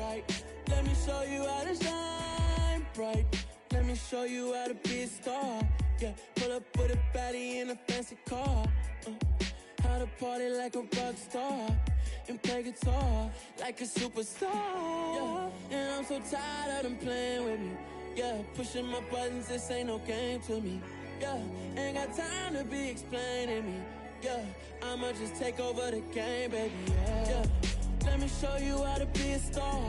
bright. Let me show you how to shine bright. Let me show you how to be a star. Yeah, pull up with a baddie in a fancy car. How to party like a rock star and play guitar like a superstar. Yeah, and I'm so tired of them playing with me. Yeah, pushing my buttons, this ain't no game to me. Yeah, ain't got time to be explaining me. Yeah, I'ma just take over the game, baby. Yeah, let me show you how to be a star.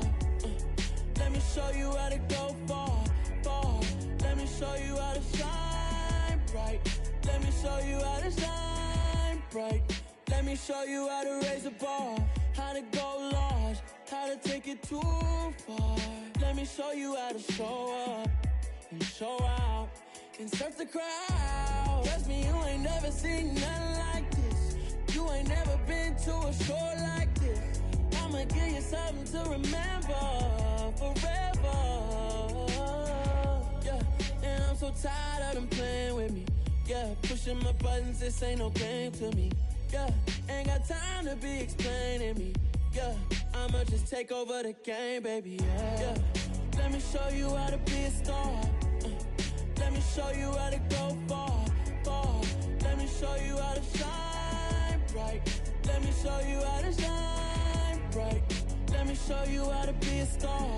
Let me show you how to go far, far. Let me show you how to shine bright. Let me show you how to shine bright. Let me show you how to raise a bar, how to go large, how to take it too far. Let me show you how to show up and show out and surf the crowd. Trust me, you ain't never seen nothing like this. You ain't never been to a show like this. I'ma give you something to remember forever. Yeah, and I'm so tired of them playing with me. Yeah, pushing my buttons, this ain't no game to me. Yeah, ain't got time to be explaining me. Yeah, I'ma just take over the game, baby. Yeah, let me show you how to be a star. Let me show you how to go far, far. Let me show you how to shine bright. Let me show you how to shine bright. Let me show you how to be a star.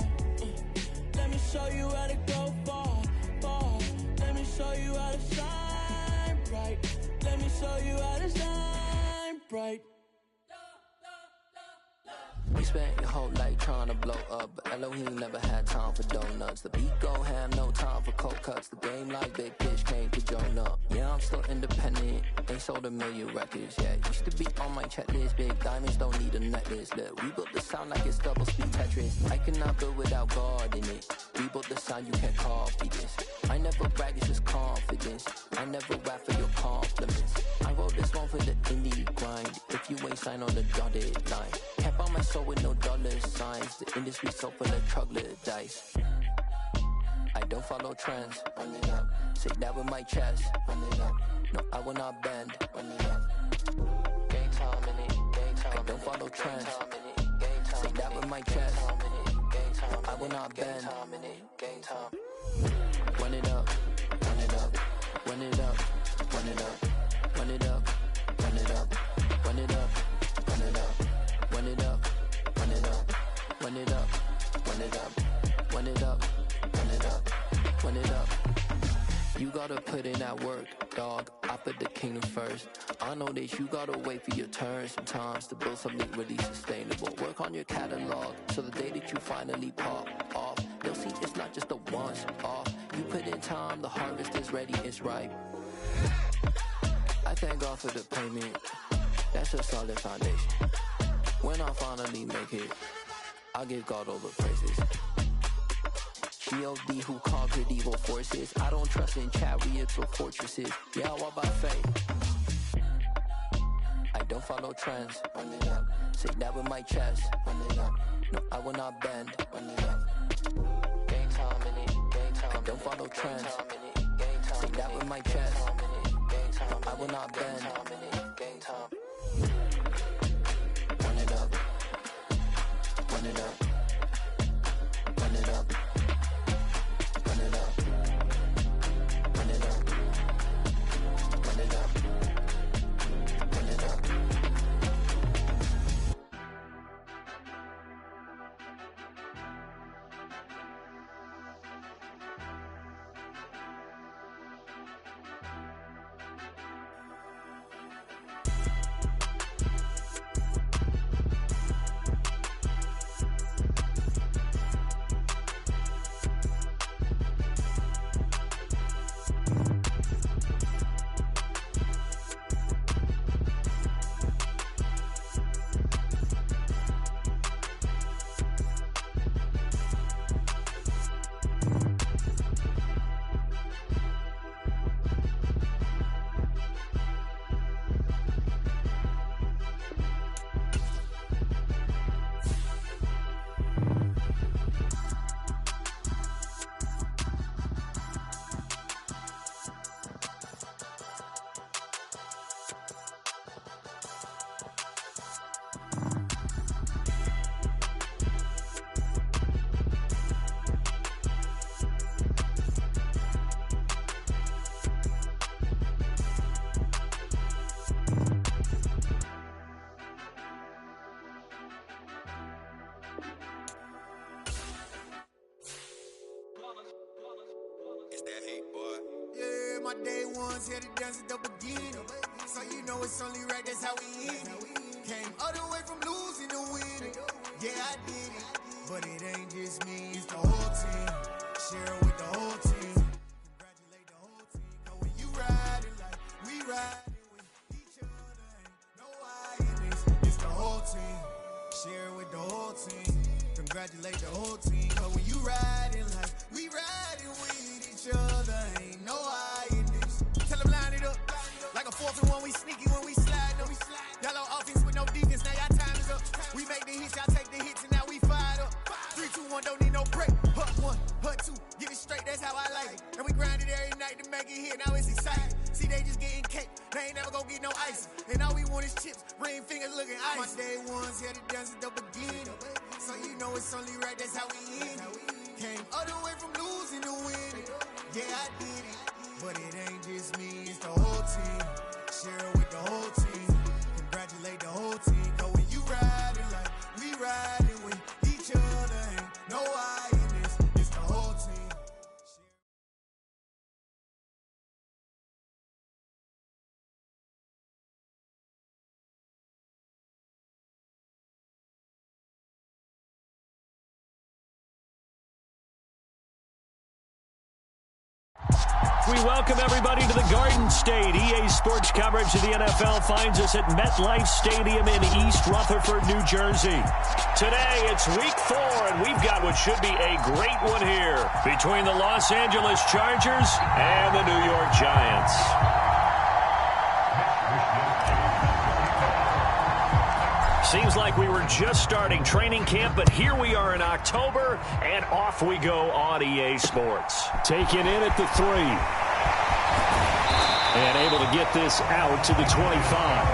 Let me show you how to go far, far. Let me show you how to shine bright. Let me show you how to shine bright. You spent your whole life trying to blow up, but Elohim never had time for donuts. The beat go ham, no time for cold cuts. The game like Big Fish came to join up. Yeah, I'm still independent, ain't sold a million records yet. Used to be on my checklist, big diamonds don't need a necklace. Look, we built the sound like it's double speed Tetris. I cannot build without God in it. We built the sound, you can't copy this. I never brag, it's just confidence. I never rap for your compliments. I wrote this one for the indie grind. If you ain't signed on the dotted line, can't buy my soul with no dollar signs. The industry so full of troglodytes. I don't follow trends. Run it up. Say that with my chest. Run it up. No, I will not bend. Run it up. Game time in it. Game time. I don't follow trends. Say that with my chest. No, I will not bend. Game time. Run it up. Run it up. Run it up. Run it up. Run it up. Run it up. Run it up. Run it up. Run it up. Run it up. Run it up. Run it up. Run it up. Run it up. Run it up. You gotta put in that work, dog. I put the kingdom first. I know that you gotta wait for your turn sometimes to build something really sustainable. Work on your catalog, so the day that you finally pop off, you'll see it's not just a once off. You put in time, the harvest is ready, it's ripe. I thank God for the payment. That's a solid foundation. When I finally make it, I'll give God all the praises. G.O.D. who conquered evil forces. I don't trust in chariots or fortresses. Yeah, I walk by faith. I don't follow trends. Run it up. Say that with my chest. Run it up. No, I will not bend. Run it up. Game time in it. Game time. I don't follow trends. Say that with my chest. No, I will not bend. Game time. Run it up. Run it up. Run it up. Run it up. Run it up. Run it up. Run it up. had to dance at the beginning. So you know it's only right, that's how we end it. Came all the way from losing to winning. Yeah, I did it. But it ain't just me, it's the whole team. Share it with the whole team. Congratulate the whole team. Cause when you riding like we riding with each other, ain't no I in this. It's the whole team. Share it with the whole team. Congratulate the whole team. Cause when you riding like we riding with each other, ain't no I in this. Tell them line it up. Like a 4-1, we sneaky when we slide up. Yellow offense with no defense, now y'all time is up. We make the hits, y'all take the hits, and now we fired up. 3, 2, 1, don't need no break. Hut 1, hut 2, get it straight, that's how I like it. And we grind it every night to make it hit, now it's exciting. See, they just getting cake, they ain't never gonna get no ice. And all we want is chips, ring fingers looking ice. My day ones had to dance at the beginning. So you know it's only right, that's how we end it. Came all the way from losing to winning. Yeah, I did it. But it ain't just me, it's the whole team. Share it with the whole team. Congratulate the whole team. Cause when you riding like we riding with each other, ain't no I in this. It's the whole team. We welcome everybody to the Garden State. EA Sports coverage of the NFL finds us at MetLife Stadium in East Rutherford, New Jersey. Today, it's week 4, and we've got what should be a great one here between the Los Angeles Chargers and the New York Giants. Seems like we were just starting training camp, but here we are in October, and off we go on EA Sports. Taken in at the 3. And able to get this out to the 25.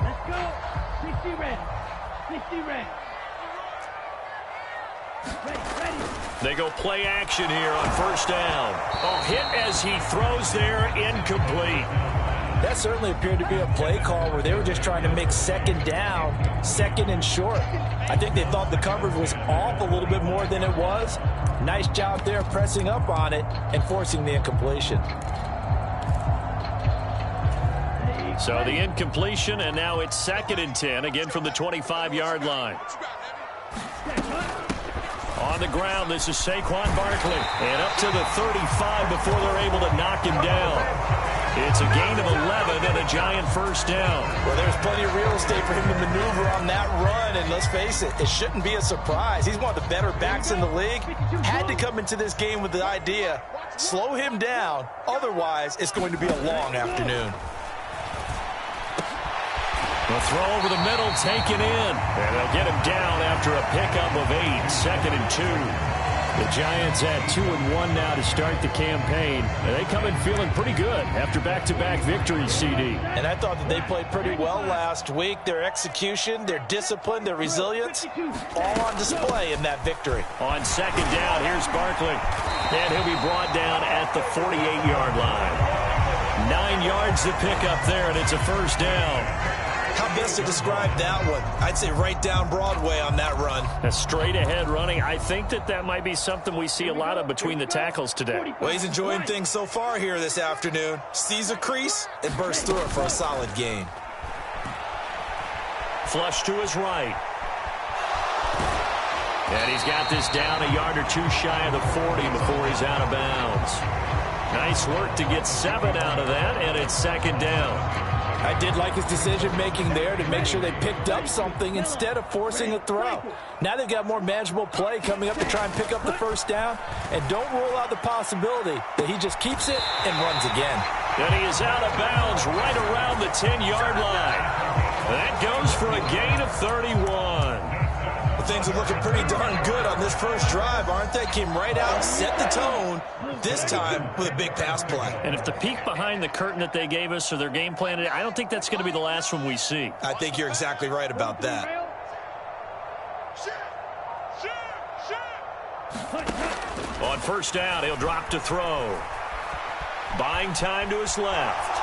Let's go. 60 red. 60 red. They go play action here on first down. Oh, hit as he throws there, incomplete. That certainly appeared to be a play call where they were just trying to make second down, second and short. I think they thought the coverage was off a little bit more than it was. Nice job there pressing up on it and forcing the incompletion. So the incompletion, and now it's 2nd and 10, again from the 25-yard line. On the ground, this is Saquon Barkley. And up to the 35 before they're able to knock him down. It's a gain of 11 and a Giant first down. Well, there's plenty of real estate for him to maneuver on that run. And let's face it, it shouldn't be a surprise. He's one of the better backs in the league. Had to come into this game with the idea, slow him down. Otherwise, it's going to be a long afternoon. The throw over the middle, taken in. And they'll get him down after a pickup of 8, 2nd and 2. The Giants at 2-1 now to start the campaign. And they come in feeling pretty good after back-to-back victories, CD. And I thought that they played pretty well last week. Their execution, their discipline, their resilience, all on display in that victory. On 2nd down, here's Barkley. And he'll be brought down at the 48-yard line. 9 yards to pick up there, and it's a first down. How best to describe that one? I'd say right down Broadway on that run. A straight-ahead running. I think that might be something we see a lot of between the tackles today. Well, he's enjoying things so far here this afternoon. Sees a crease and bursts through it for a solid gain. Flush to his right. And he's got this down a yard or 2 shy of the 40 before he's out of bounds. Nice work to get 7 out of that, and it's 2nd down. I did like his decision-making there to make sure they picked up something instead of forcing a throw. Now they've got more manageable play coming up to try and pick up the first down. And don't rule out the possibility that he just keeps it and runs again. And he is out of bounds right around the 10-yard line. That goes for a gain of 31. Things are looking pretty darn good on this first drive, aren't they? Came right out, set the tone, this time with a big pass play. And if the peek behind the curtain that they gave us or their game plan, I don't think that's going to be the last one we see. I think you're exactly right about that. On first down, he'll drop to throw. Buying time to his left.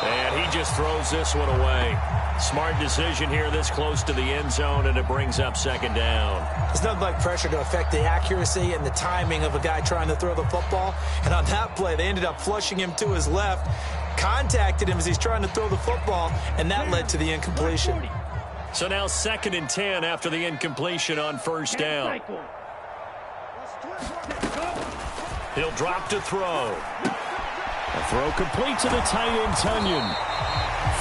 And he just throws this one away. Smart decision here this close to the end zone, and it brings up second down. There's nothing like pressure to affect the accuracy and the timing of a guy trying to throw the football. And on that play, they ended up flushing him to his left, contacted him as he's trying to throw the football, and that led to the incompletion. So now 2nd and 10 after the incompletion on first down. He'll drop to throw. A throw complete to the tight end, Tunyon.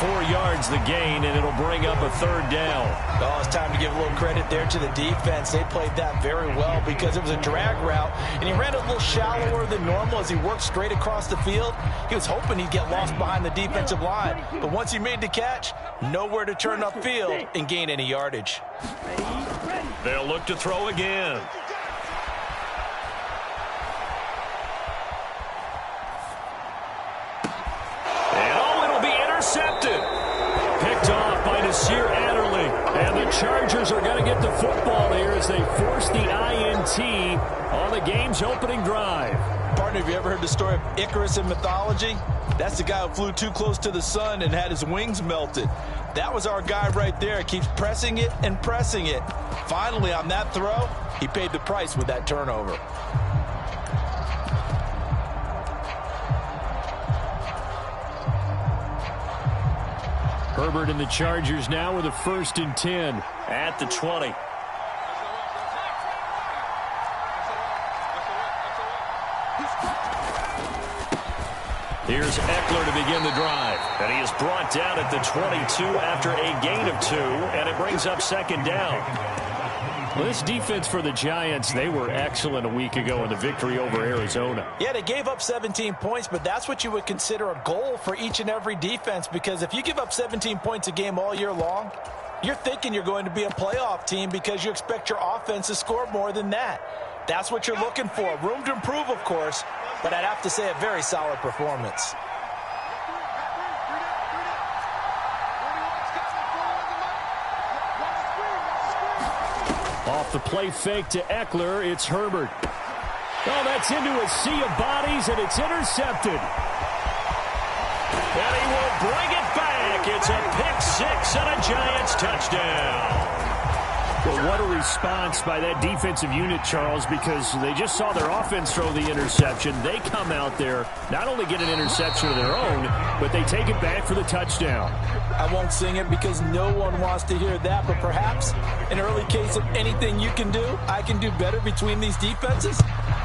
4 yards the gain, and it'll bring up a third down. Oh, it's time to give a little credit there to the defense. They played that very well because it was a drag route, and he ran a little shallower than normal as he worked straight across the field. He was hoping he'd get lost behind the defensive line, but once he made the catch, nowhere to turn upfield and gain any yardage. They'll look to throw again. Intercepted. Picked off by Nasir Adderley. And the Chargers are going to get the football here as they force the INT on the game's opening drive. Partner, have you ever heard the story of Icarus in mythology? That's the guy who flew too close to the sun and had his wings melted. That was our guy right there. Keeps pressing it and pressing it. Finally, on that throw, he paid the price with that turnover. Herbert and the Chargers now with a 1st and 10 at the 20. Here's Eckler to begin the drive. And he is brought down at the 22 after a gain of 2, and it brings up second down. Well, this defense for the Giants, they were excellent a week ago in the victory over Arizona. Yeah, they gave up 17 points, but that's what you would consider a goal for each and every defense, because if you give up 17 points a game all year long, you're thinking you're going to be a playoff team because you expect your offense to score more than that. That's what you're looking for. Room to improve, of course, but I'd have to say a very solid performance. Off the play fake to Eckler, it's Herbert. Oh, that's into a sea of bodies, and it's intercepted. And he will bring it back. It's a pick 6 and a Giants touchdown. Well, what a response by that defensive unit, Charles, because they just saw their offense throw the interception. They come out there, not only get an interception of their own, but they take it back for the touchdown. I won't sing it because no one wants to hear that, but perhaps an early case of anything you can do, I can do better between these defenses.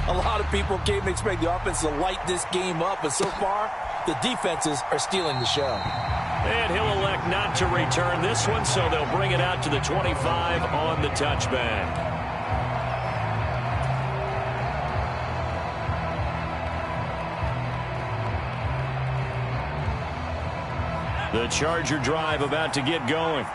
A lot of people came to expect the offense to light this game up, but so far, the defenses are stealing the show. And he'll elect not to return this one, so they'll bring it out to the 25 on the touchback. The Charger drive about to get going.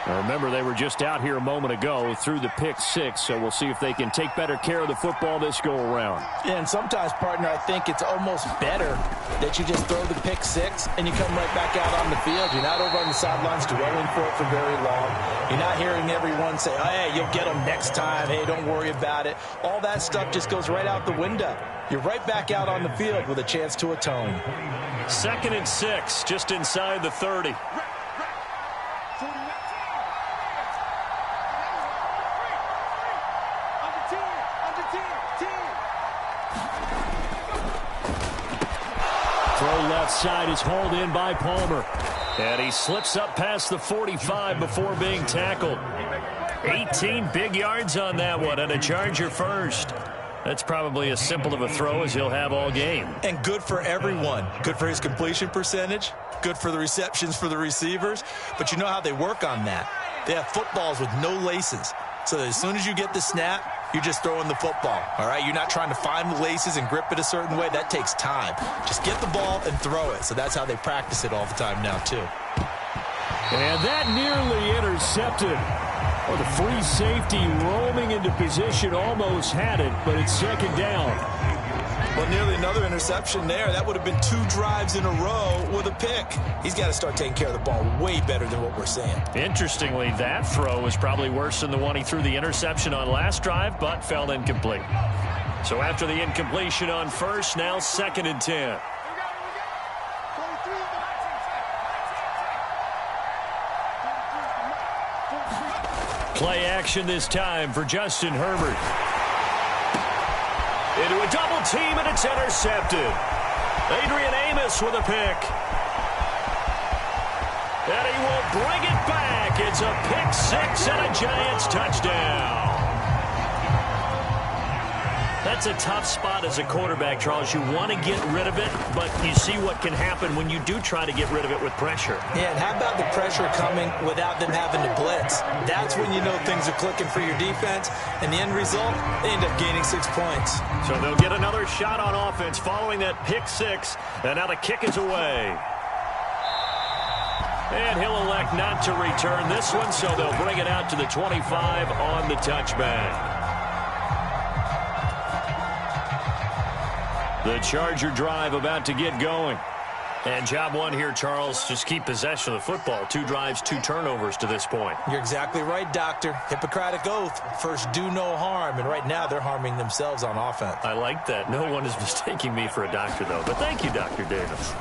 Now remember, they were just out here a moment ago through the pick 6, so we'll see if they can take better care of the football this go-around. Yeah, and sometimes, partner, I think it's almost better that you just throw the pick 6 and you come right back out on the field. You're not over on the sidelines dwelling for it for very long. You're not hearing everyone say, oh, hey, you'll get them next time. Hey, don't worry about it. All that stuff just goes right out the window. You're right back out on the field with a chance to atone. 2nd and 6, just inside the 30. Throw left side is hauled in by Palmer. And he slips up past the 45 before being tackled. 18 big yards on that one, and a Charger first. That's probably as simple of a throw as he'll have all game. And good for everyone. Good for his completion percentage. Good for the receptions for the receivers. But you know how they work on that. They have footballs with no laces. So that as soon as you get the snap, you're just throwing the football. All right? You're not trying to find the laces and grip it a certain way. That takes time. Just get the ball and throw it. So that's how they practice it all the time now, too. And that nearly intercepted. Oh, the free safety roaming into position almost had it, but it's second down. Well, nearly another interception there. That would have been 2 drives in a row with a pick. He's got to start taking care of the ball way better than what we're seeing. Interestingly, that throw was probably worse than the one he threw the interception on last drive, but fell incomplete. So after the incompletion on first, now 2nd and 10. Play action this time for Justin Herbert. Into a double team, and it's intercepted. Adrian Amos with a pick. And he will bring it back. It's a pick six and a Giants touchdown. That's a tough spot as a quarterback, Charles. You want to get rid of it, but you see what can happen when you do try to get rid of it with pressure. Yeah, and how about the pressure coming without them having to blitz? That's when you know things are clicking for your defense, and the end result, they end up gaining 6 points. So they'll get another shot on offense following that pick six, and now the kick is away. And he'll elect not to return this one, so they'll bring it out to the 25 on the touchback. The Charger drive about to get going. And job one here, Charles, just keep possession of the football. 2 drives, 2 turnovers to this point. You're exactly right, Doctor. Hippocratic oath. First, do no harm. And right now, they're harming themselves on offense. I like that. No one is mistaking me for a doctor, though. But thank you, Dr. Davis.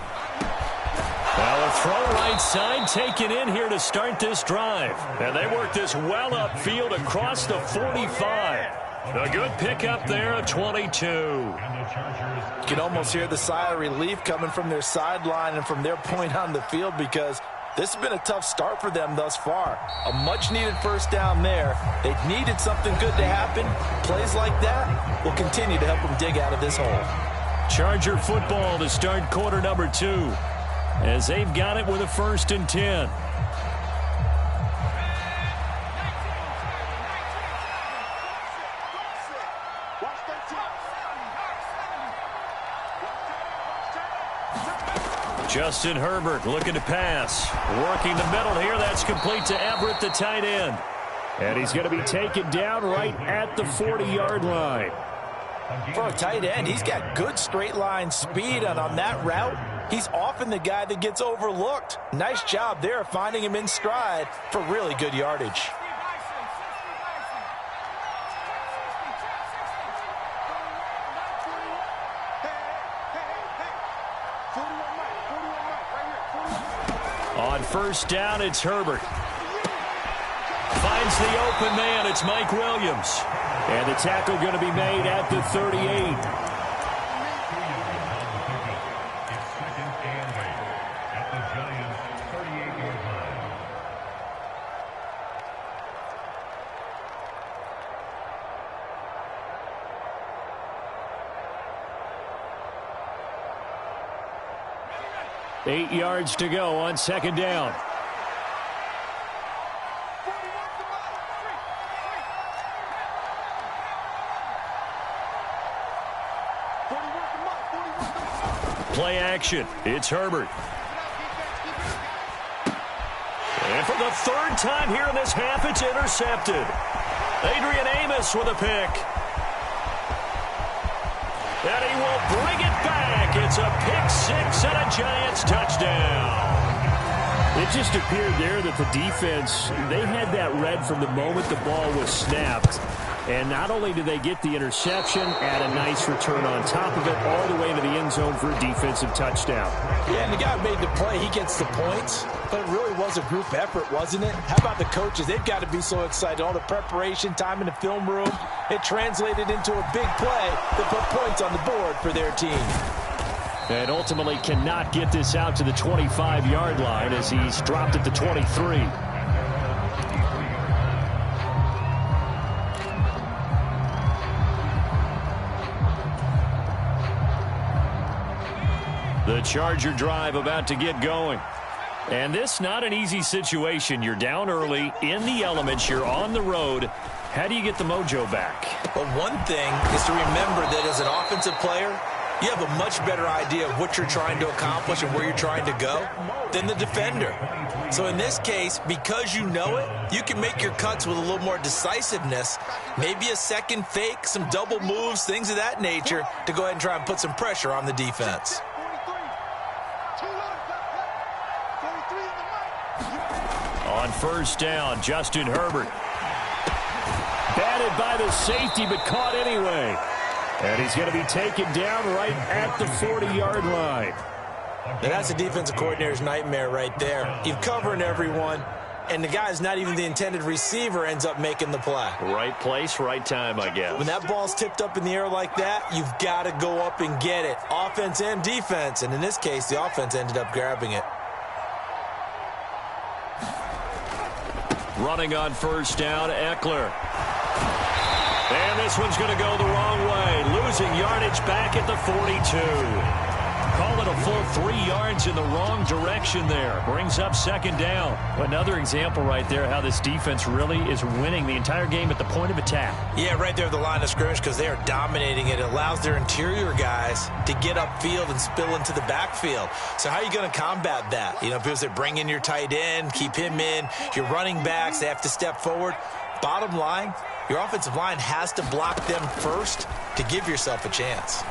Well, a throw right side taken in here to start this drive. And they work this well upfield across the 45. A good pickup there at 22. You can almost hear the sigh of relief coming from their sideline and from their point on the field, because this has been a tough start for them thus far. A much-needed first down there. They needed something good to happen. Plays like that will continue to help them dig out of this hole. Charger football to start quarter number 2, as they've got it with a 1st and 10. Justin Herbert looking to pass. Working the middle here. That's complete to Everett, the tight end. And he's going to be taken down right at the 40-yard line. For a tight end, he's got good straight line speed, and on that route, he's often the guy that gets overlooked. Nice job there of finding him in stride for really good yardage. On first down, it's Herbert. Finds the open man. It's Mike Williams. And the tackle going to be made at the 38. Eight yards to go on second down. Play action. It's Herbert. And for the 3rd time here in this half, it's intercepted. Adrian Amos with a pick. And he will bring it back. It's a pick six and a Giants touchdown. It just appeared there that the defense, they had that read from the moment the ball was snapped. And not only did they get the interception, add a nice return on top of it, all the way into the end zone for a defensive touchdown. Yeah, and the guy made the play. He gets the points. But it really was a group effort, wasn't it? How about the coaches? They've got to be so excited. All the preparation, time in the film room, it translated into a big play that put points on the board for their team. And ultimately cannot get this out to the 25-yard line as he's dropped at the 23. The Charger drive about to get going. And this not an easy situation. You're down early, in the elements, you're on the road. How do you get the mojo back? Well, one thing is to remember that as an offensive player, you have a much better idea of what you're trying to accomplish and where you're trying to go than the defender. So in this case, because you know it, you can make your cuts with a little more decisiveness, maybe a second fake, some double moves, things of that nature, to go ahead and try and put some pressure on the defense. On first down, Justin Herbert. Batted by the safety, but caught anyway. And he's going to be taken down right at the 40-yard line. Now that's a defensive coordinator's nightmare right there. You're covering everyone. and the guy's not even the intended receiver ends up making the play. Right place, right time, I guess. When that ball's tipped up in the air like that, you've got to go up and get it. Offense and defense, and in this case, the offense ended up grabbing it. Running on first down, Eckler. And this one's going to go the wrong way. Losing yardage back at the 42. Call it a full 3 yards in the wrong direction there. Brings up second down. Another example right there how this defense really is winning the entire game at the point of attack. Yeah, right there at the line of scrimmage because they are dominating it. It allows their interior guys to get upfield and spill into the backfield. So how are you going to combat that? You know, because they bring in your tight end, keep him in. Your running backs, they have to step forward. Bottom line, your offensive line has to block them first to give yourself a chance.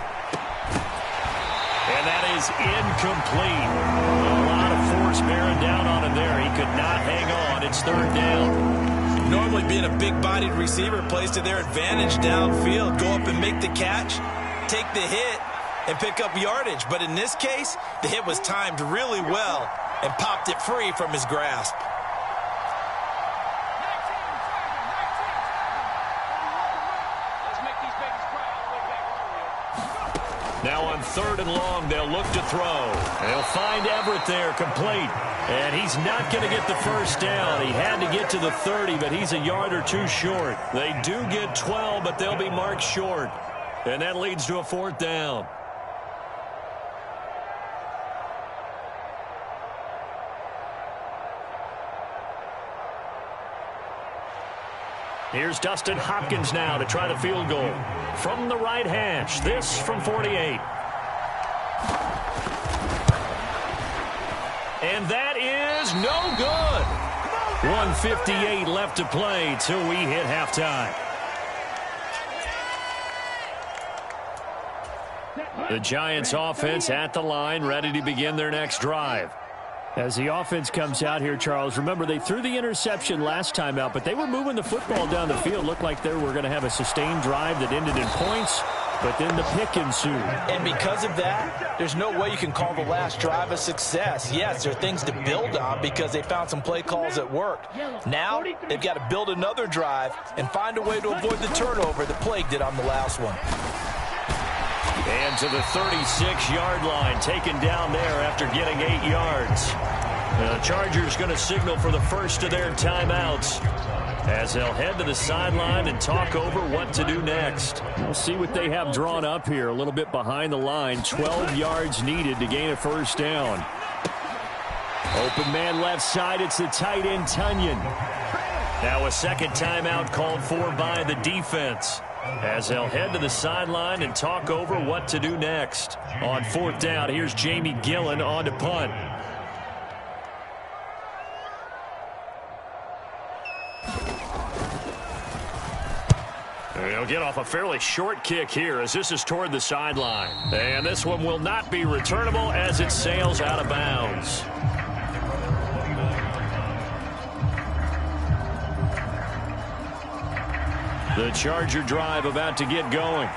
And that is incomplete. A lot of force bearing down on him there. He could not hang on. It's third down. Normally being a big-bodied receiver plays to their advantage downfield. Go up and make the catch, take the hit, and pick up yardage. But in this case, the hit was timed really well and popped it free from his grasp. Now on third and long, they'll look to throw. They'll find Everett there, complete. And he's not going to get the first down. He had to get to the 30, but he's a yard or two short. They do get 12, but they'll be marked short. And that leads to a fourth down. Here's Dustin Hopkins now to try the field goal. From the right hash, this from 48. And that is no good. 1:58 left to play till we hit halftime. The Giants offense at the line, ready to begin their next drive. As the offense comes out here, Charles, remember they threw the interception last time out, but they were moving the football down the field. Looked like they were going to have a sustained drive that ended in points, but then the pick ensued. And because of that, there's no way you can call the last drive a success. Yes, there are things to build on because they found some play calls that worked. Now, they've got to build another drive and find a way to avoid the turnover that plagued it on the last one. And to the 36-yard line, taken down there after getting 8 yards. The Chargers going to signal for the first of their timeouts as they'll head to the sideline and talk over what to do next. We'll see what they have drawn up here. A little bit behind the line. 12 yards needed to gain a first down. Open man left side. It's the tight end, Tunyon. Now a second timeout called for by the defense, as they'll head to the sideline and talk over what to do next. On fourth down, here's Jamie Gillen on to punt. They'll get off a fairly short kick here as this is toward the sideline. And this one will not be returnable as it sails out of bounds. The Charger drive about to get going.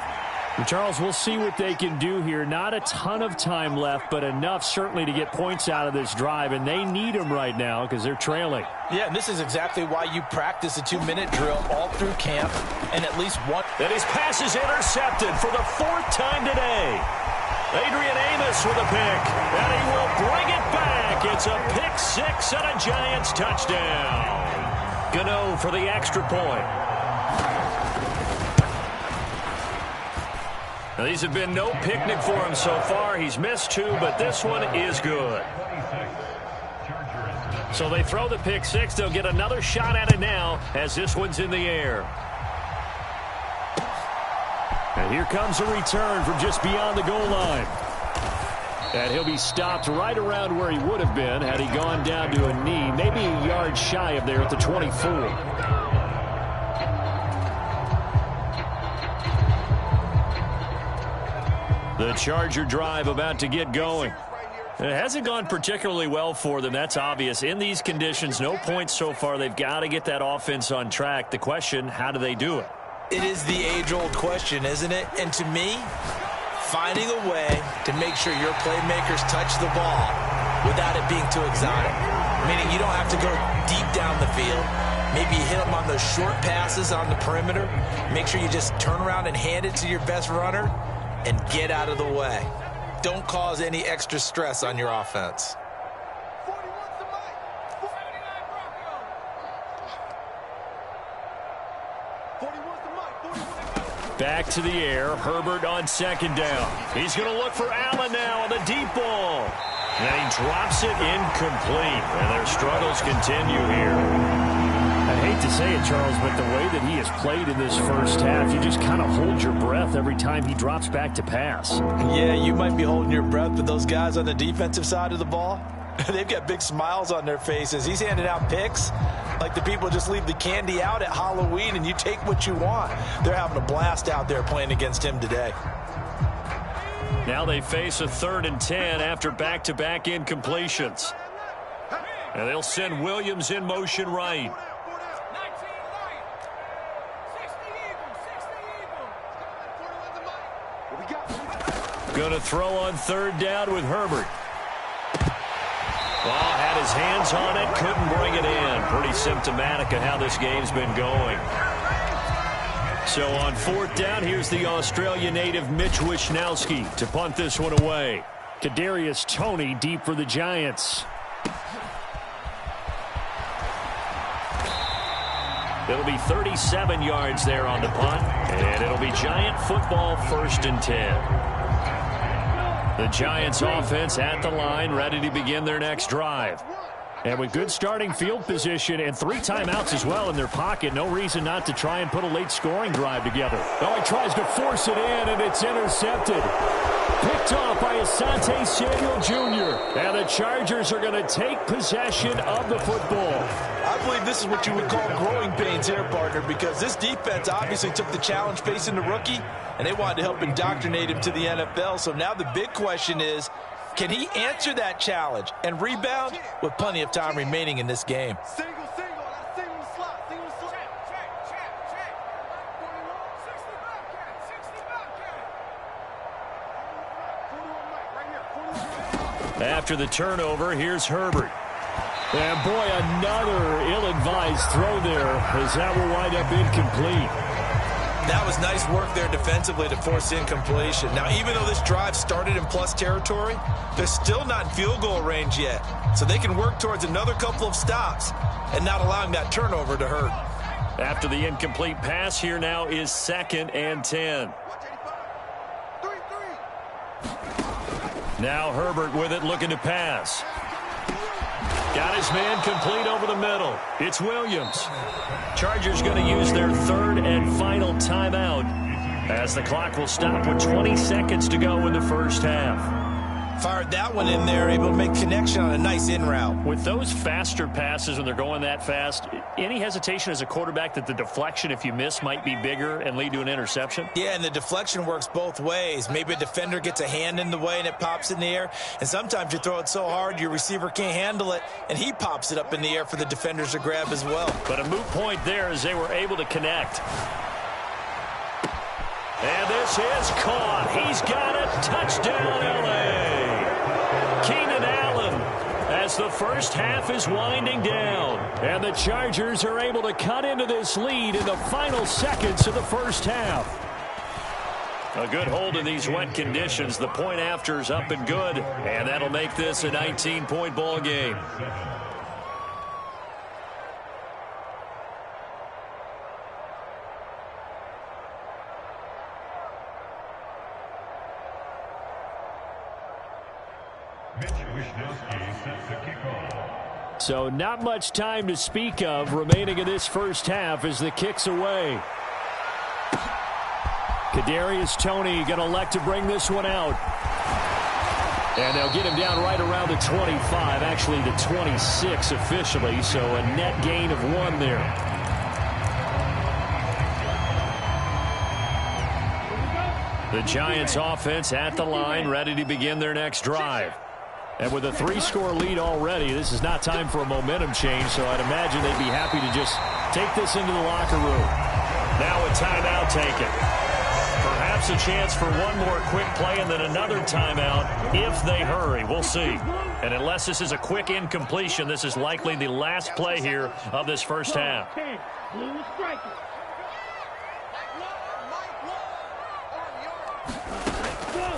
Charles, we'll see what they can do here. Not a ton of time left, but enough certainly to get points out of this drive, and they need them right now because they're trailing. Yeah, and this is exactly why you practice a 2-minute drill all through camp, and at least one. And his pass is intercepted for the fourth time today. Adrian Amos with a pick, and he will bring it back. It's a pick six and a Giants touchdown. Gano for the extra point. Now, these have been no picnic for him so far. He's missed two, but this one is good. So they throw the pick six. They'll get another shot at it now as this one's in the air. And here comes a return from just beyond the goal line. And he'll be stopped right around where he would have been had he gone down to a knee, maybe a yard shy of there at the 24. The Charger drive about to get going. It hasn't gone particularly well for them. That's obvious. In these conditions, no points so far. They've got to get that offense on track. The question, how do they do it? It is the age-old question, isn't it? And to me, finding a way to make sure your playmakers touch the ball without it being too exotic. meaning you don't have to go deep down the field. Maybe you hit them on those short passes on the perimeter. Make sure you just turn around and hand it to your best runner and get out of the way. Don't cause any extra stress on your offense. Back to the air. Herbert on second down. He's going to look for Allen now on the deep ball. And he drops it incomplete. And their struggles continue here. I hate to say it, Charles, but the way that he has played in this first half, you just kind of hold your breath every time he drops back to pass. Yeah, you might be holding your breath, but those guys on the defensive side of the ball, they've got big smiles on their faces. He's handing out picks like the people just leave the candy out at Halloween and you take what you want. They're having a blast out there playing against him today. Now they face a 3rd and 10 after back-to-back incompletions. And they'll send Williams in motion right. Going to throw on 3rd down with Herbert. Well, had his hands on it, couldn't bring it in. Pretty symptomatic of how this game's been going. So on 4th down, here's the Australia native Mitch Wishnowsky to punt this one away. Kadarius Toney deep for the Giants. It'll be 37 yards there on the punt, and it'll be Giant football 1st and 10. The Giants offense at the line, ready to begin their next drive. And with good starting field position and 3 timeouts as well in their pocket, no reason not to try and put a late scoring drive together. Oh, he tries to force it in, and it's intercepted. Picked off by Asante Samuel Jr. And the Chargers are going to take possession of the football. I believe this is what you would call growing pains here, partner, because this defense obviously took the challenge facing the rookie, and they wanted to help indoctrinate him to the NFL. So now the big question is, can he answer that challenge and rebound with plenty of time remaining in this game? After the turnover, here's Herbert. And boy, another ill-advised throw there, as that will wind up incomplete. That was nice work there defensively to force incompletion. Now, even though this drive started in plus territory, they're still not in field goal range yet. So they can work towards another couple of stops and not allowing that turnover to hurt. After the incomplete pass, here now is 2nd and 10. Now Herbert with it, looking to pass. Got his man complete over the middle. It's Williams. Chargers going to use their 3rd and final timeout as the clock will stop with 20 seconds to go in the first half. Fired that one in there, able to make connection on a nice in route. With those faster passes when they're going that fast, any hesitation as a quarterback that the deflection, if you miss, might be bigger and lead to an interception? Yeah, and the deflection works both ways. Maybe a defender gets a hand in the way and it pops in the air. And sometimes you throw it so hard your receiver can't handle it, and he pops it up in the air for the defenders to grab as well. But a moot point there as they were able to connect. And this is caught. He's got it. Touchdown, L.A. Keenan Allen as the first half is winding down. And the Chargers are able to cut into this lead in the final seconds of the first half. A good hold in these wet conditions. The point after is up and good. And that'll make this a 19-point ball game. So not much time to speak of remaining in this first half as the kick's away. Kadarius Toney going to elect to bring this one out. And they'll get him down right around the 25, actually the 26 officially, so a net gain of 1 there. The Giants offense at the line, ready to begin their next drive. And with a 3-score lead already, this is not time for a momentum change, so I'd imagine they'd be happy to just take this into the locker room. Now a timeout taken. Perhaps perhaps a chance for one more quick play and then another timeout if they hurry. We'll see. And unless this is a quick incompletion, this is likely the last play here of this first half.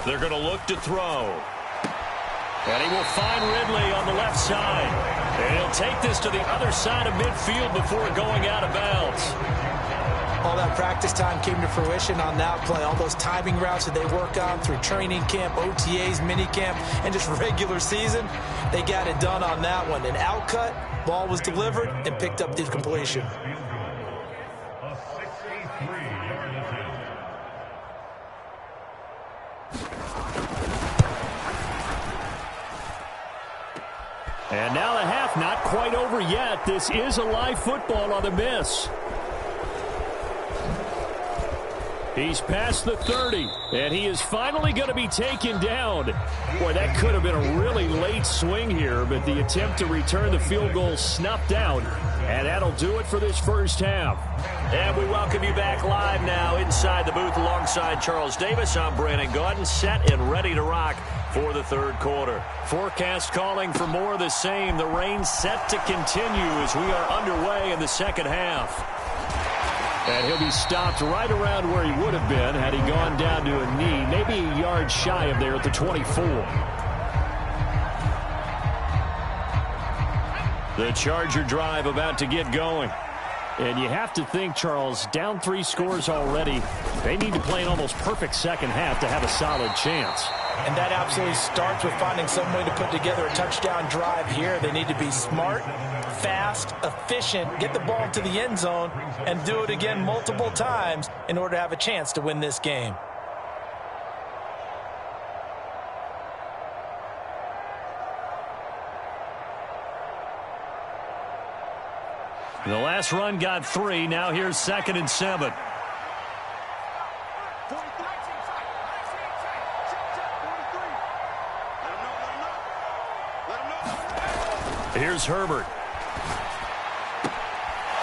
They're going to look to throw. And he will find Ridley on the left side. And he'll take this to the other side of midfield before going out of bounds. All that practice time came to fruition on that play. All those timing routes that they work on through training camp, OTAs, minicamp, and just regular season, they got it done on that one. An outcut, ball was delivered, and picked up the completion. And now the half not quite over yet. This is a live football on the miss. He's past the 30, and he is finally going to be taken down. Boy, that could have been a really late swing here, but the attempt to return the field goal snuffed out, and that'll do it for this first half. And we welcome you back live now inside the booth alongside Charles Davis. I'm Brandon Gaudin, set and ready to rock for the third quarter. Forecast calling for more of the same. The rain set to continue as we are underway in the second half. And he'll be stopped right around where he would have been had he gone down to a knee, maybe a yard shy of there at the 24. The Charger drive about to get going. And you have to think, Charles, down 3 scores already. They need to play an almost perfect second half to have a solid chance. And that absolutely starts with finding some way to put together a touchdown drive here. They need to be smart, fast, efficient, get the ball to the end zone, and do it again multiple times in order to have a chance to win this game. The last run got 3. Now here's 2nd and 7. Here's Herbert.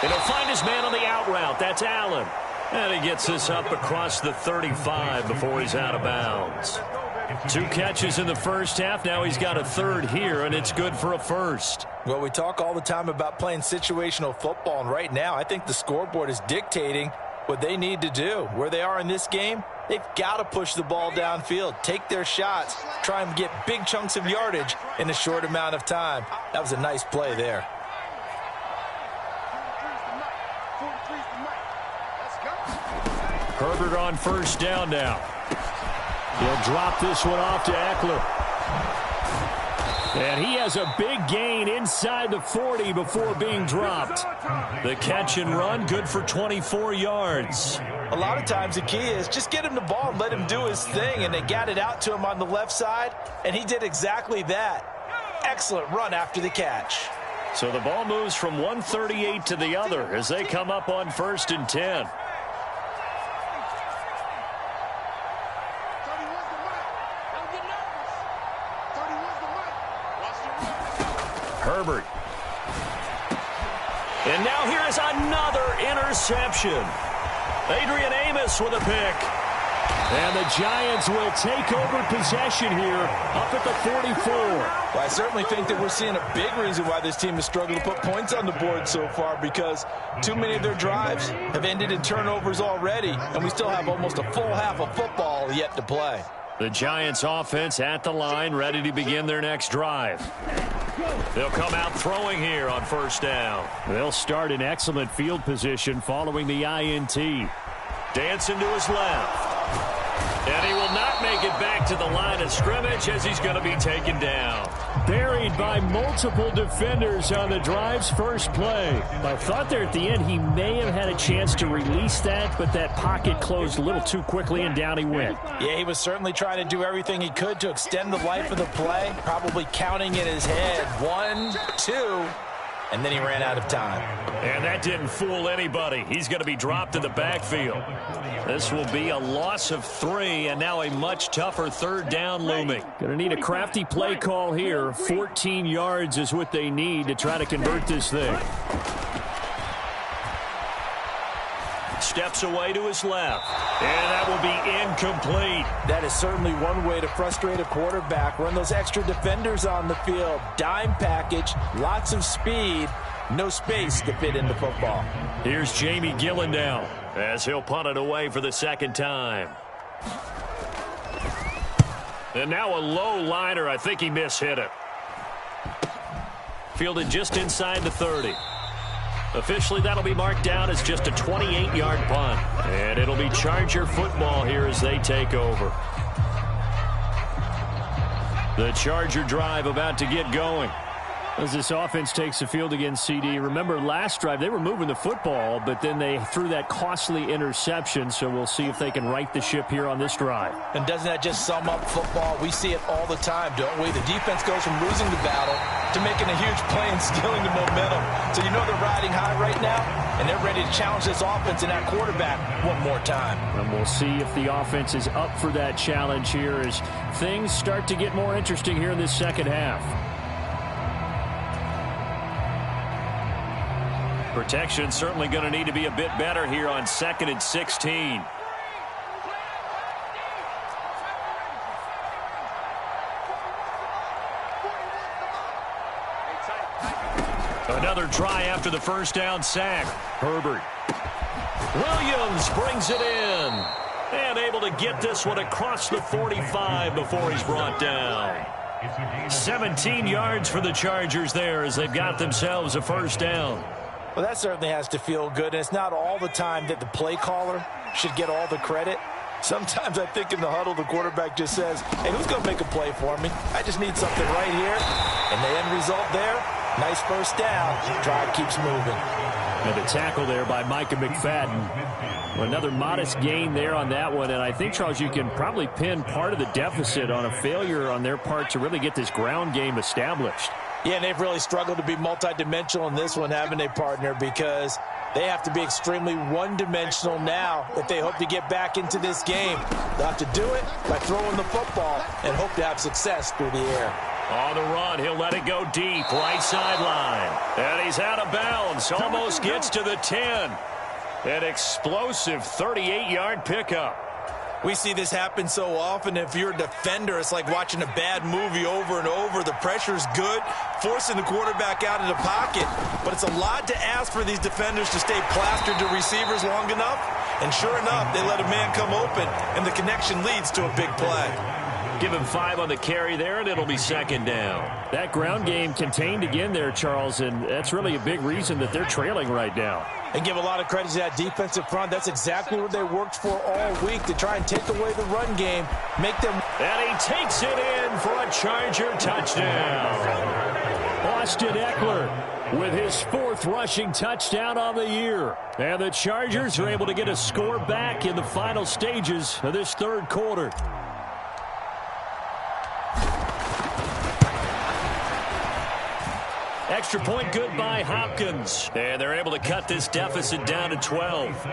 And he'll find his man on the out route. That's Allen. And he gets this up across the 35 before he's out of bounds. 2 catches in the first half. Now he's got a third here, and it's good for a first. Well, we talk all the time about playing situational football, and right now I think the scoreboard is dictating what they need to do. Where they are in this game, they've got to push the ball downfield, take their shots, try and get big chunks of yardage in a short amount of time. That was a nice play there. Herbert on first down now. He'll drop this one off to Eckler. And he has a big gain inside the 40 before being dropped. The catch and run, good for 24 yards. A lot of times the key is just get him the ball and let him do his thing, and they got it out to him on the left side, and he did exactly that. Excellent run after the catch. So the ball moves from 138 to the other as they come up on 1st and 10. Herbert. And now here is another interception. Adrian Amos with a pick. And the Giants will take over possession here up at the 44. Well, I certainly think that we're seeing a big reason why this team has struggled to put points on the board so far, because too many of their drives have ended in turnovers already, and we still have almost a full half of football yet to play. The Giants offense at the line, ready to begin their next drive. They'll come out throwing here on first down. They'll start in excellent field position following the INT. Dancing to his left. And he will not make it back to the line of scrimmage as he's going to be taken down. Buried by multiple defenders on the drive's first play. I thought there at the end he may have had a chance to release that, but that pocket closed a little too quickly and down he went. Yeah, he was certainly trying to do everything he could to extend the life of the play, probably counting in his head 1, 2, and then he ran out of time. And that didn't fool anybody. He's going to be dropped in the backfield. This will be a loss of 3, and now a much tougher third down looming. Going to need a crafty play call here. 14 yards is what they need to try to convert this thing. Steps away to his left. And that will be incomplete. That is certainly one way to frustrate a quarterback. Run those extra defenders on the field. Dime package, lots of speed, no space to fit into football. Here's Jamie Gillendow as he'll punt it away for the second time. And now a low liner. I think he mishit it. Fielded just inside the 30. Officially, that'll be marked down as just a 28-yard punt. And it'll be Charger football here as they take over. The Charger drive about to get going. As this offense takes the field against CD, remember last drive they were moving the football, but then they threw that costly interception, so we'll see if they can right the ship here on this drive. And doesn't that just sum up football? We see it all the time, don't we? The defense goes from losing the battle to making a huge play and stealing the momentum. So you know they're riding high right now, and they're ready to challenge this offense and that quarterback one more time. And we'll see if the offense is up for that challenge here as things start to get more interesting here in this second half. Protection certainly going to need to be a bit better here on 2nd and 16. Another try after the first down sack. Herbert. Williams brings it in. And able to get this one across the 45 before he's brought down. 17 yards for the Chargers there as they've got themselves a first down. Well, that certainly has to feel good, and it's not all the time that the play caller should get all the credit. Sometimes I think in the huddle the quarterback just says, hey, who's going to make a play for me? I just need something right here. And the end result there, nice first down. Drive keeps moving. And the tackle there by Micah McFadden. Another modest gain there on that one, and I think, Charles, you can probably pin part of the deficit on a failure on their part to really get this ground game established. Yeah, and they've really struggled to be multidimensional in this one, haven't they, partner? Because they have to be extremely one-dimensional now if they hope to get back into this game. They'll have to do it by throwing the football and hope to have success through the air. On the run, he'll let it go deep, right sideline. And he's out of bounds, almost gets to the 10. An explosive 38-yard pickup. We see this happen so often. If you're a defender, it's like watching a bad movie over and over. The pressure's good, forcing the quarterback out of the pocket. But it's a lot to ask for these defenders to stay plastered to receivers long enough. And sure enough, they let a man come open, and the connection leads to a big play. Give him 5 on the carry there, and it'll be second down. That ground game contained again there, Charles, and that's really a big reason that they're trailing right now. And give a lot of credit to that defensive front. That's exactly what they worked for all week, to try and take away the run game, make them... And he takes it in for a Charger touchdown. Austin Eckler with his 4th rushing touchdown on the year. And the Chargers are able to get a score back in the final stages of this third quarter. Extra point good by Hopkins. And they're able to cut this deficit down to 12.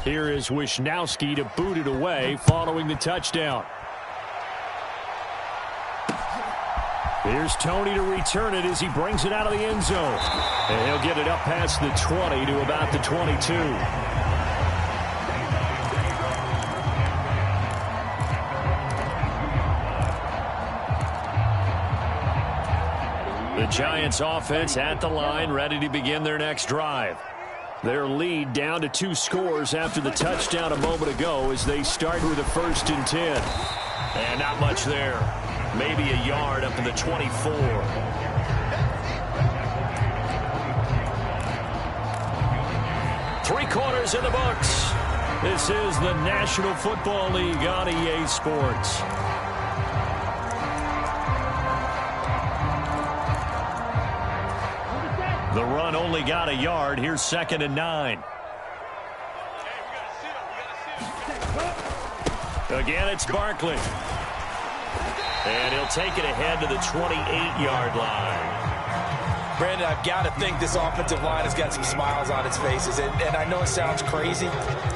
Here is Wisnowski to boot it away following the touchdown. Here's Tony to return it as he brings it out of the end zone. And he'll get it up past the 20 to about the 22. The Giants offense at the line, ready to begin their next drive. Their lead down to 2 scores after the touchdown a moment ago as they start with a 1st and 10. And not much there. Maybe a yard up to the 24. Three quarters in the books. This is the National Football League on EA Sports. The run only got a yard. Here's 2nd and 9. Again, it's Barkley. And he'll take it ahead to the 28-yard line. Brandon, I've got to think this offensive line has got some smiles on its faces. And I know it sounds crazy,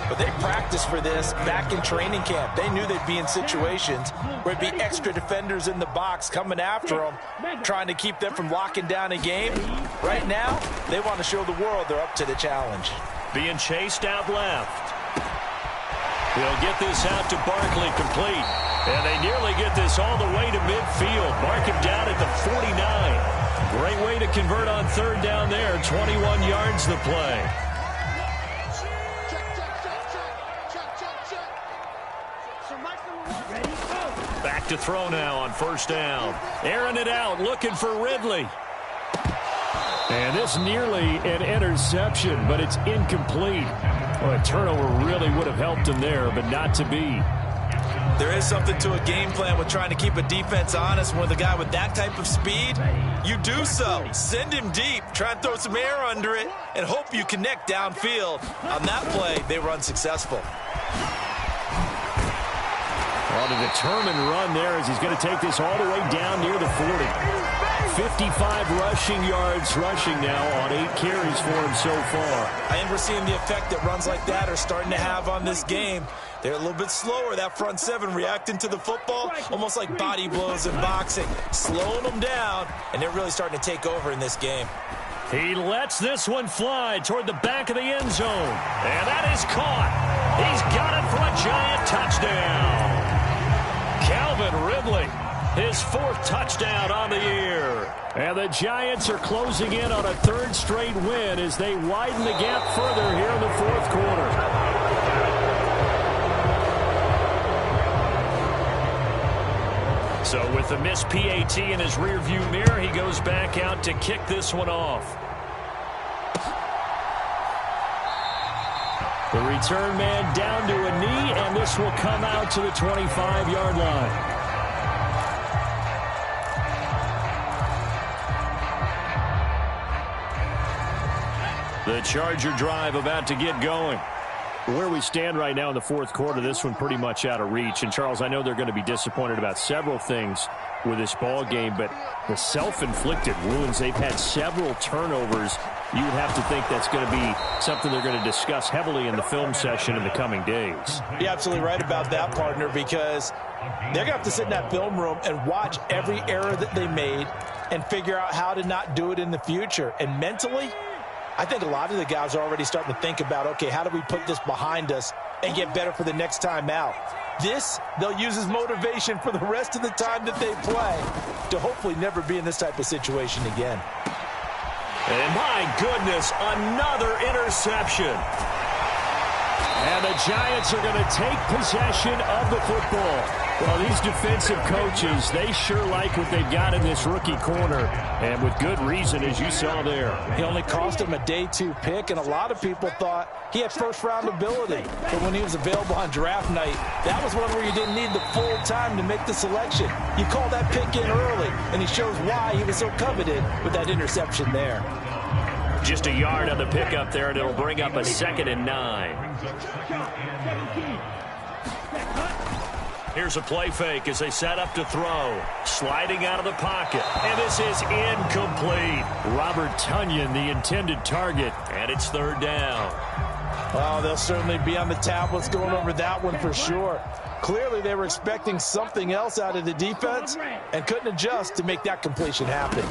but they practiced for this back in training camp. They knew they'd be in situations where it'd be extra defenders in the box coming after them, trying to keep them from locking down a game. Right now, they want to show the world they're up to the challenge. Being chased out left. He'll get this out to Barkley, complete. And they nearly get this all the way to midfield. Mark him down at the 49. Great way to convert on third down there. 21 yards the play. Back to throw now on first down. Airing it out, looking for Ridley. And this nearly an interception, but it's incomplete. Well, a turnover really would have helped him there, but not to be. There is something to a game plan with trying to keep a defense honest. With a guy with that type of speed, you do so. Send him deep, try and throw some air under it, and hope you connect downfield. On that play, they were unsuccessful. On a determined run there as he's going to take this all the way down near the 40. 55 rushing yards rushing now on 8 carries for him so far. I think we're seeing the effect that runs like that are starting to have on this game. They're a little bit slower, that front seven, reacting to the football, almost like body blows in boxing, slowing them down, and they're really starting to take over in this game. He lets this one fly toward the back of the end zone, and that is caught. He's got it for a giant touchdown. Calvin Ridley, his 4th touchdown on the year. And the Giants are closing in on a 3rd straight win as they widen the gap further here in the 4th quarter. So with the missed PAT in his rearview mirror, he goes back out to kick this one off. The return man down to a knee, and this will come out to the 25-yard line. The Charger drive about to get going. Where we stand right now in the 4th quarter, this one pretty much out of reach. And, Charles, I know they're going to be disappointed about several things with this ball game, but the self-inflicted wounds, they've had several turnovers. You would have to think that's going to be something they're going to discuss heavily in the film session in the coming days. You're absolutely right about that, partner, because they're going to have to sit in that film room and watch every error that they made and figure out how to not do it in the future. And mentally, I think a lot of the guys are already starting to think about, okay, how do we put this behind us and get better for the next time out? This, they'll use as motivation for the rest of the time that they play to hopefully never be in this type of situation again. And my goodness, another interception. And the Giants are going to take possession of the football. Well, these defensive coaches, they sure like what they've got in this rookie corner, and with good reason, as you saw there. He only cost him a day 2 pick, and a lot of people thought he had first-round ability. But when he was available on draft night, that was one where you didn't need the full time to make the selection. You call that pick in early, and he shows why he was so coveted with that interception there. Just a yard on the pickup there, and it'll bring up a 2nd and 9. Here's a play fake as they set up to throw. Sliding out of the pocket. And this is incomplete. Robert Tonyan, the intended target. And it's 3rd down. Well, they'll certainly be on the tablets going over that one for sure. Clearly, they were expecting something else out of the defense and couldn't adjust to make that completion happen.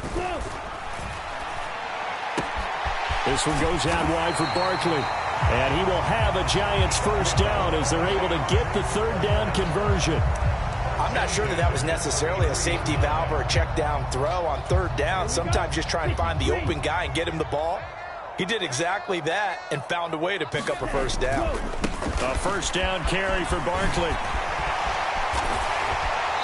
This one goes out wide for Barkley. And he will have a Giants 1st down as they're able to get the 3rd down conversion. I'm not sure that was necessarily a safety valve or a check down throw on 3rd down. Sometimes just try and find the open guy and get him the ball. He did exactly that and found a way to pick up a 1st down. A 1st down carry for Barkley.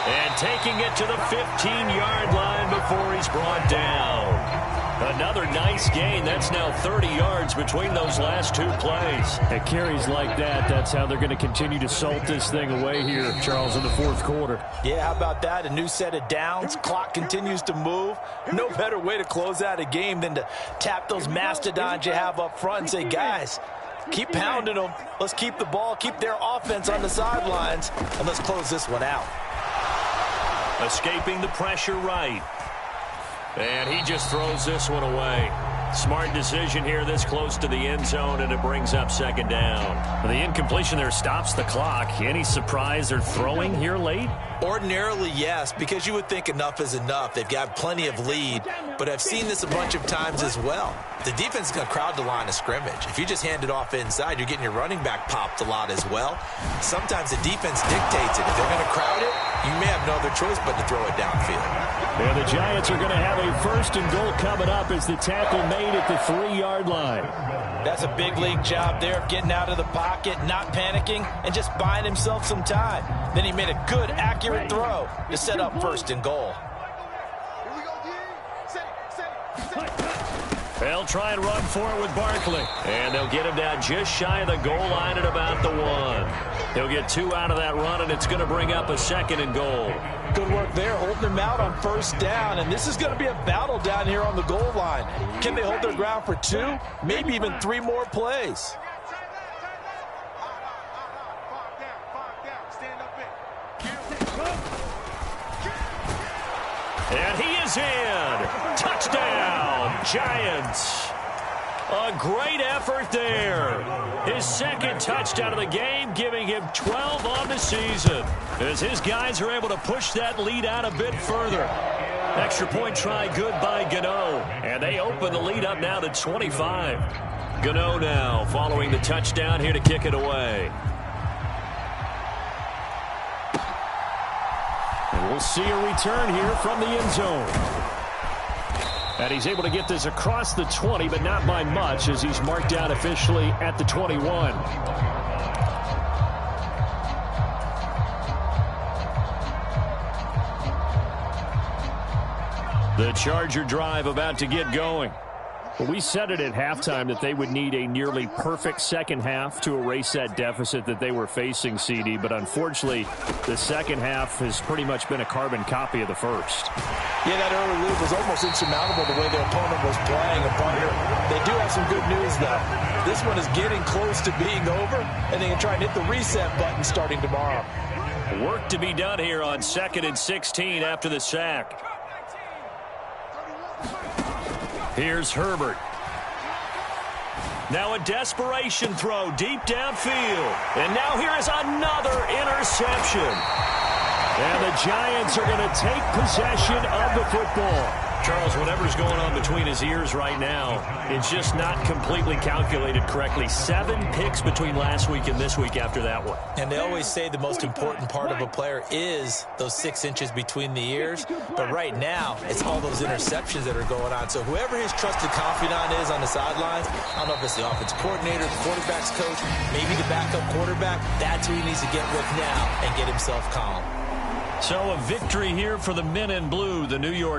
And taking it to the 15-yard line before he's brought down. Another nice gain. That's now 30 yards between those last 2 plays. At carries like that, that's how they're going to continue to salt this thing away here, Charles, in the 4th quarter. Yeah, how about that? A new set of downs. Clock continues to move. No better way to close out a game than to tap those mastodons you have up front and say, guys, keep pounding them. Let's keep the ball, keep their offense on the sidelines, and let's close this one out. Escaping the pressure right. And he just throws this one away. Smart decision here this close to the end zone, and it brings up second down. The incompletion there stops the clock. Any surprise they're throwing here late? Ordinarily, yes, because you would think enough is enough. They've got plenty of lead, but I've seen this a bunch of times as well. The defense is going to crowd the line of scrimmage. If you just hand it off inside, you're getting your running back popped a lot as well. Sometimes the defense dictates it. If they're going to crowd it, you may have no other choice but to throw it downfield. And the Giants are going to have a first and goal coming up as the tackle made at the 3-yard line. That's a big league job there of getting out of the pocket, not panicking, and just buying himself some time. Then he made a good, accurate throw to set up first and goal. They'll try and run for it with Barkley. And they'll get him down just shy of the goal line at about the 1. He'll get 2 out of that run, and it's going to bring up a second and goal. Good work there, holding them out on first down. And this is going to be a battle down here on the goal line. Can they hold their ground for 2, maybe even 3 more plays? And he is in. Touchdown, Giants. A great effort there. His second touchdown of the game, giving him 12 on the season, as his guys are able to push that lead out a bit further. Extra point try good by Gano, and they open the lead up now to 25. Gano now following the touchdown here to kick it away. And we'll see a return here from the end zone. And he's able to get this across the 20, but not by much, as he's marked down officially at the 21. The Charger drive about to get going. Well, we said it at halftime that they would need a nearly perfect second half to erase that deficit that they were facing, CD. But unfortunately, the second half has pretty much been a carbon copy of the first. Yeah, that early lead was almost insurmountable the way their opponent was playing. They do have some good news, though. This one is getting close to being over, and they can try and hit the reset button starting tomorrow. Work to be done here on 2nd and 16 after the sack. Here's Herbert. Now a desperation throw deep downfield. And now here is another interception. And the Giants are going to take possession of the football. Charles, whatever's going on between his ears right now, it's just not completely calculated correctly. 7 picks between last week and this week after that one. And they always say the most important part of a player is those 6 inches between the ears. But right now, it's all those interceptions that are going on. So whoever his trusted confidant is on the sidelines, I don't know if it's the offensive coordinator, the quarterback's coach, maybe the backup quarterback, that's who he needs to get with now and get himself calm. So a victory here for the men in blue, the New York